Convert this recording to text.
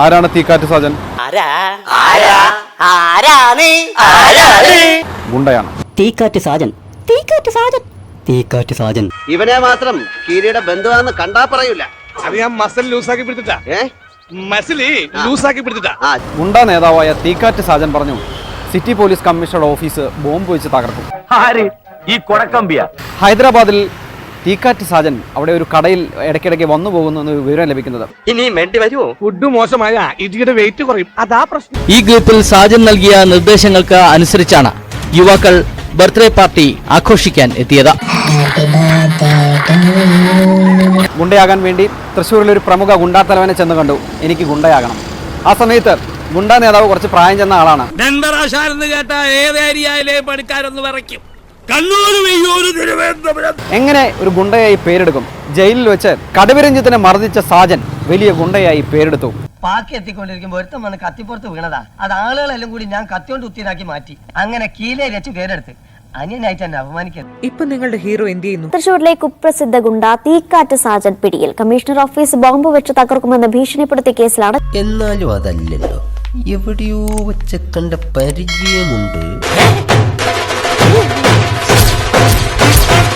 ആരാണ് തീക്കാറ്റ് സാജൻ? ഗുണ്ടയാണ്. തീക്കാറ്റ് സാജൻ, തീക്കാറ്റ് സാജൻ, തീക്കാറ്റ് സാജൻ. ഇവനെ മാത്രം കീരിയുടെ ബന്ധുവാന്ന് കണ്ടാ പറയൂല. അത് ഞാൻ മസിൽ ലൂസാക്കി പിടിച്ചിട്ടാ. മസിൽ ലൂസാക്കി പിടിച്ചിട്ടാ. ഗുണ്ട നേതാവായ തീക്കാറ്റ് സാജൻ പറഞ്ഞു, സിറ്റി പോലീസ് കമ്മീഷണറുടെ ഓഫീസ് ബോംബ് വെച്ച് തകർക്കും. ഹൈദരാബാദിൽ തീക്കാറ്റ് സാജൻ അവിടെ ഒരു കടയിൽ ഇടയ്ക്കിടയ്ക്ക് വന്നു പോകുന്നു എന്നൊരു വിവരം ലഭിക്കുന്നത്. ഇനിയും വേണ്ടി വരുമോ? ഫുഡ് മോശമായ ഇടിയുടെ വെയിറ്റ് കുറയും, അതാ പ്രശ്നം. ഈ ഗ്രൂപ്പിൽ സാജൻ നൽകിയ നിർദ്ദേശങ്ങൾക്ക് അനുസരിച്ചാണ് യുവാക്കൾ ബർത്ത്ഡേ പാർട്ടി ആഘോഷിക്കാൻ എത്തിയത്. ഗുണ്ടയാകാൻ വേണ്ടി തൃശ്ശൂരിൽ ഒരു പ്രമുഖ ഗുണ്ടാത്തലവനെ ചെന്ന് കണ്ടു. എനിക്ക് ഗുണ്ടയാകണം. ആ സമയത്ത് ഗുണ്ടാ നേതാവ് കുറച്ച് പ്രായം ചെന്ന ആളാണ്. എങ്ങനെ ഒരു ഗുണ്ടയായി പേരെടുക്കും? ജയിലിൽ വെച്ച് കടുവരഞ്ജിത്തിനെ മർദ്ദിച്ച സാജൻ വലിയ ഗുണ്ടയായി പേരെടുത്തു. പാക്കി എത്തിക്കൊണ്ടിരിക്കുമ്പോൾ ഒരുത്തം വന്ന് കത്തിപ്പുറത്ത് വീണതാ. അത് ആളുകളെല്ലാം കൂടി ഞാൻ കത്തിയോണ്ട് കുത്തിയിലാക്കി മാറ്റി. അങ്ങനെ കീലേ വെച്ച് പേരെടുത്ത് അന്യനായിട്ട് എന്നെ അപമാനിക്കരുത്. ഇപ്പൊ നിങ്ങളുടെ ഹീറോ എന്ത് ചെയ്യുന്നു? തൃശൂരിലെ കുപ്രസിദ്ധ ഗുണ്ട തീക്കാറ്റ് സാജൻ പിടിയിൽ. കമ്മീഷണർ ഓഫീസ് ബോംബ് വെച്ച് തകർക്കുമെന്ന് ഭീഷണിപ്പെടുത്തിയ കേസിലാണ്. എന്നാലും അതല്ലല്ലോ, എവിടെയോ വെച്ച് കണ്ട പരിചയമുണ്ട്.